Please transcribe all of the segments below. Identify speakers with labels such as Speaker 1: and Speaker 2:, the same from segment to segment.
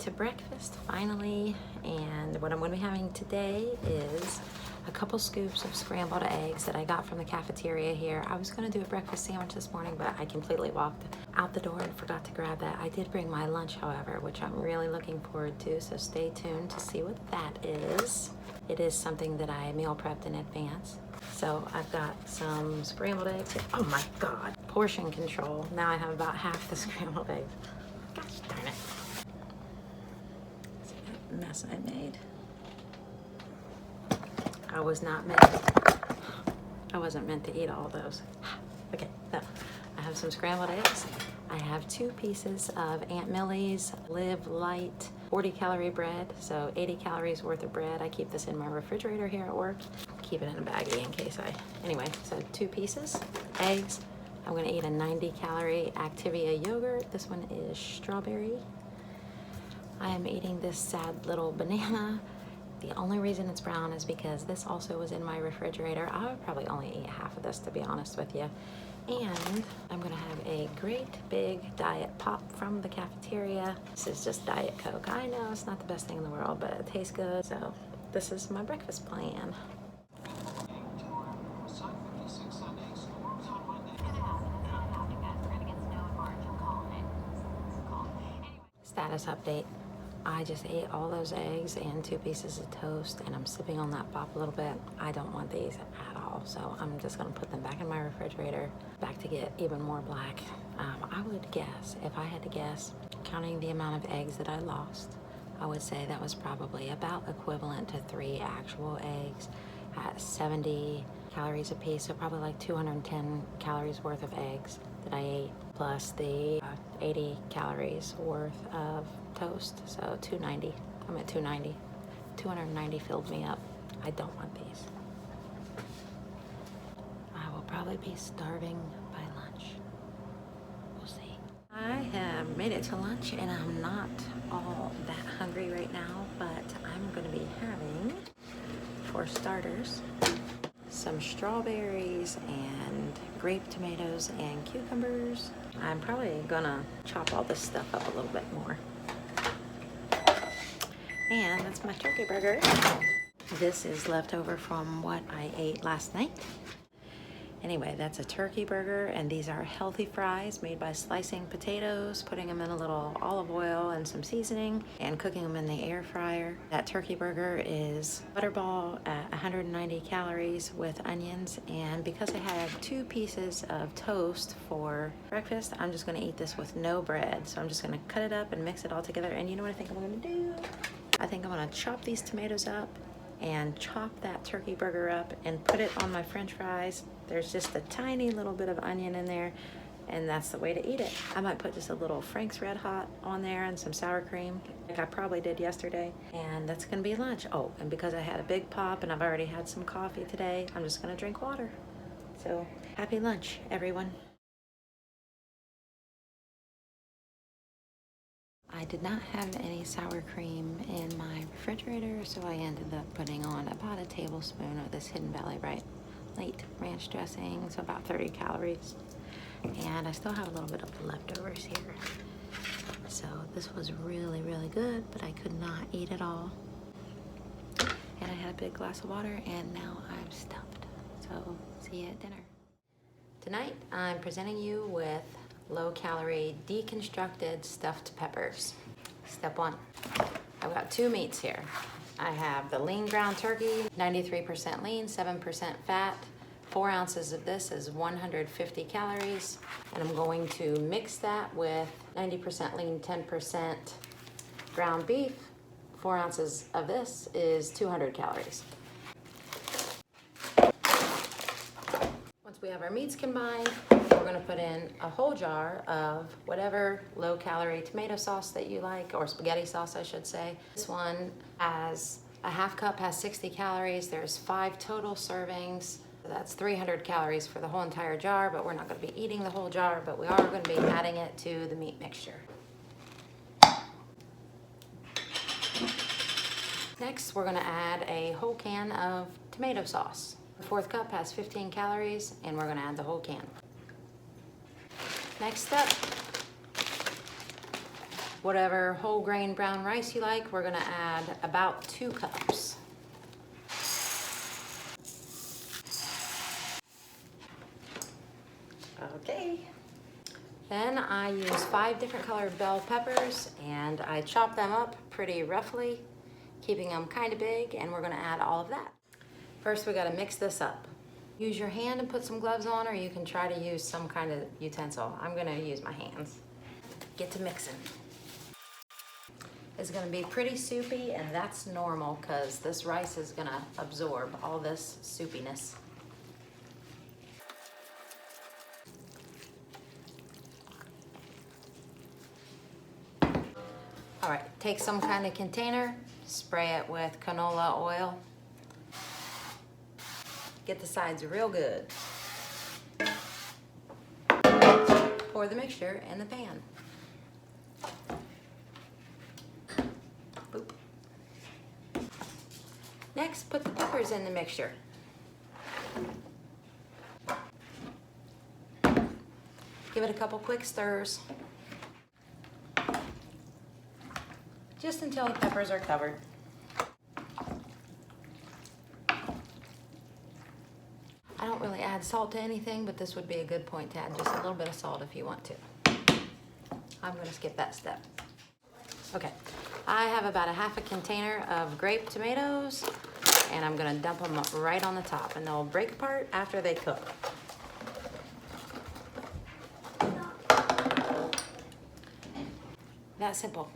Speaker 1: to breakfast finally, and what I'm going to be having today is a couple scoops of scrambled eggs that I got from the cafeteria here. I was going to do a breakfast sandwich this morning, but I completely walked out the door and forgot to grab that. I did bring my lunch, however, which I'm really looking forward to, so stay tuned to see what that is. It is something that I meal prepped in advance. So I've got some scrambled eggs. Oh my God, portion control. Now I have about half the scrambled eggs. Gosh darn it. See that mess I made? I wasn't meant to eat all those. Okay, so I have some scrambled eggs. I have 2 pieces of Aunt Millie's Live Light 40-calorie bread, so 80 calories worth of bread. I keep this in my refrigerator here at work. Keep it in a baggie in case anyway, so 2 pieces, eggs. I'm gonna eat a 90-calorie Activia yogurt. This one is strawberry. I am eating this sad little banana. The only reason it's brown is because this also was in my refrigerator. I would probably only eat half of this, to be honest with you. And I'm gonna have a great big diet pop from the cafeteria. This is just Diet Coke. I know it's not the best thing in the world, but it tastes good. So this is my breakfast plan. Status update. I just ate all those eggs and 2 pieces of toast, and I'm sipping on that pop a little bit. I don't want these at all, so I'm just gonna put them back in my refrigerator, back to get even more black. I would guess, if I had to guess, counting the amount of eggs that I lost, I would say that was probably about equivalent to 3 actual eggs at 70 calories a piece, so probably like 210 calories worth of eggs that I ate, plus the 80 calories worth of toast, so 290. I'm at 290. 290 filled me up. I don't want these. I will probably be starving by lunch. We'll see. I have made it to lunch and I'm not all that hungry right now, but I'm gonna be having, for starters, some strawberries and grape tomatoes and cucumbers. I'm probably gonna chop all this stuff up a little bit more. And that's my turkey burger. This is leftover from what I ate last night. Anyway, that's a turkey burger, and these are healthy fries made by slicing potatoes, putting them in a little olive oil and some seasoning, and cooking them in the air fryer. That turkey burger is butterball at 190 calories with onions, and because I had 2 pieces of toast for breakfast, I'm just gonna eat this with no bread. So I'm just gonna cut it up and mix it all together, and you know what I think I'm gonna do? I think I'm gonna chop these tomatoes up and chop that turkey burger up and put it on my French fries. There's just a tiny little bit of onion in there, and that's the way to eat it. I might put just a little Frank's Red Hot on there and some sour cream, like I probably did yesterday, and that's gonna be lunch. Oh, and because I had a big pop and I've already had some coffee today, I'm just gonna drink water. So happy lunch, everyone. I did not have any sour cream in my refrigerator, so I ended up putting on about a tablespoon of this Hidden Valley Light ranch dressing, so about 30 calories. And I still have a little bit of the leftovers here. So this was really, really good, but I could not eat it all. And I had a big glass of water, and now I'm stuffed. So see you at dinner. Tonight, I'm presenting you with low-calorie deconstructed stuffed peppers. Step 1, I've got 2 meats here. I have the lean ground turkey, 93% lean, 7% fat. 4 ounces of this is 150 calories. And I'm going to mix that with 90% lean, 10% ground beef. 4 ounces of this is 200 calories. Once we have our meats combined, we're gonna put in a whole jar of whatever low-calorie tomato sauce that you like, or spaghetti sauce, I should say. This one has a half cup, has 60 calories. There's 5 total servings. So that's 300 calories for the whole entire jar, but we're not gonna be eating the whole jar, but we are gonna be adding it to the meat mixture. Next, we're gonna add a whole can of tomato sauce. The 4th cup has 15 calories, and we're gonna add the whole can. Next up, whatever whole grain brown rice you like. We're gonna add about 2 cups. Okay. Then I use 5 different colored bell peppers and I chop them up pretty roughly, keeping them kind of big, and we're gonna add all of that. First, we gotta mix this up. Use your hand and put some gloves on, or you can try to use some kind of utensil. I'm gonna use my hands. Get to mixing. It's gonna be pretty soupy, and that's normal because this rice is gonna absorb all this soupiness. All right, take some kind of container, spray it with canola oil. Get the sides real good. Pour the mixture in the pan. Boop. Next, put the peppers in the mixture. Give it a couple quick stirs. Just until the peppers are covered. I don't really add salt to anything, but this would be a good point to add just a little bit of salt if you want to. I'm gonna skip that step. Okay, I have about a half a container of grape tomatoes, and I'm gonna dump them right on the top, and they'll break apart after they cook. That simple.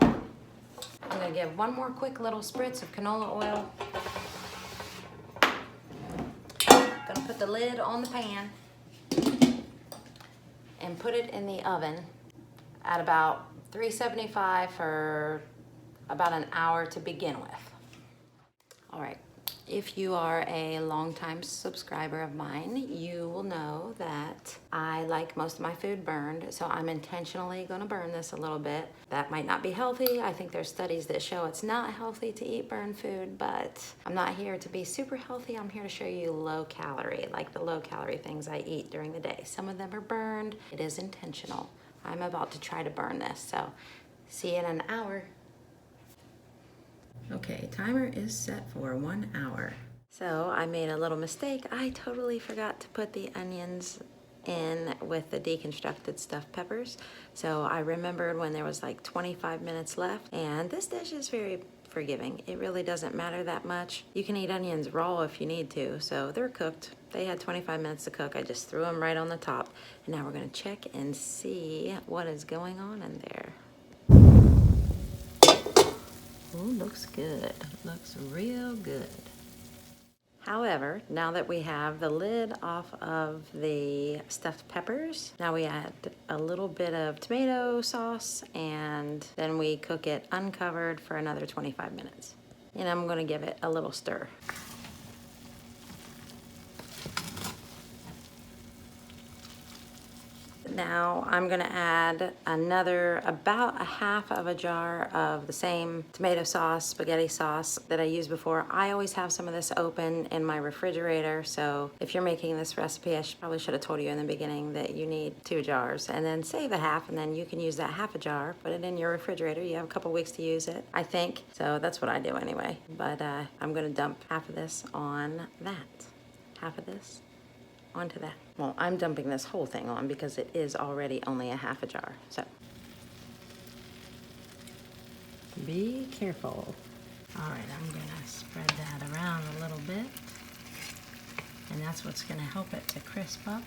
Speaker 1: I'm gonna give one more quick little spritz of canola oil. Gonna put the lid on the pan and put it in the oven at about 375 for about an hour to begin with. All right, if you are a longtime subscriber of mine, you will know that I like most of my food burned, so I'm intentionally gonna burn this a little bit. That might not be healthy. I think there's studies that show it's not healthy to eat burned food, but I'm not here to be super healthy. I'm here to show you low calorie, like the low calorie things I eat during the day. Some of them are burned. It is intentional. I'm about to try to burn this, so see you in an hour. Okay, timer is set for 1 hour. So I made a little mistake. I totally forgot to put the onions in with the deconstructed stuffed peppers. So I remembered when there was like 25 minutes left, and this dish is very forgiving. It really doesn't matter that much. You can eat onions raw if you need to, so they're cooked. They had 25 minutes to cook. I just threw them right on the top. And now we're gonna check and see what is going on in there. Ooh, looks good. Looks real good. However, now that we have the lid off of the stuffed peppers, now we add a little bit of tomato sauce, and then we cook it uncovered for another 25 minutes. And I'm gonna give it a little stir. Now I'm gonna add another, about a half of a jar of the same tomato sauce, spaghetti sauce that I used before. I always have some of this open in my refrigerator, so if you're making this recipe, I probably should have told you in the beginning that you need 2 jars, and then save a half, and then you can use that half a jar, put it in your refrigerator. You have a couple weeks to use it, I think. So that's what I do anyway. But I'm gonna dump half of this on that, half of this onto that. Well, I'm dumping this whole thing on because it is already only a half a jar, so. Be careful. All right, I'm gonna spread that around a little bit, and that's what's gonna help it to crisp up.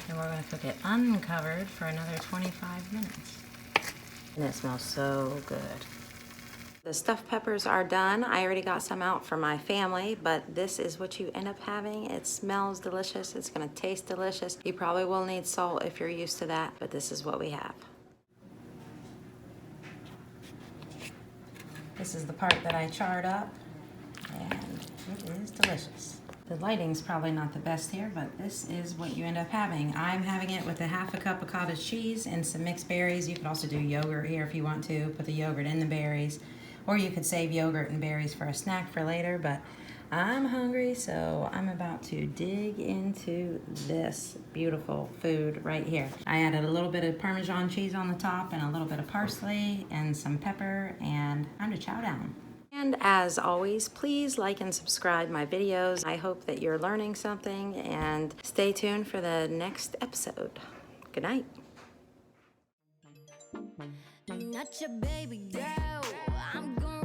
Speaker 1: And we're gonna cook it uncovered for another 25 minutes. And it smells so good. The stuffed peppers are done. I already got some out for my family, but this is what you end up having. It smells delicious. It's gonna taste delicious. You probably will need salt if you're used to that, but this is what we have. This is the part that I charred up, and it is delicious. The lighting's probably not the best here, but this is what you end up having. I'm having it with a half a cup of cottage cheese and some mixed berries. You could also do yogurt here if you want to, put the yogurt in the berries. Or you could save yogurt and berries for a snack for later, but I'm hungry, so I'm about to dig into this beautiful food right here. I added a little bit of Parmesan cheese on the top and a little bit of parsley and some pepper, and time to chow down. And as always, please like and subscribe my videos. I hope that you're learning something, and stay tuned for the next episode. Good night. I'm not your baby girl. I'm gonna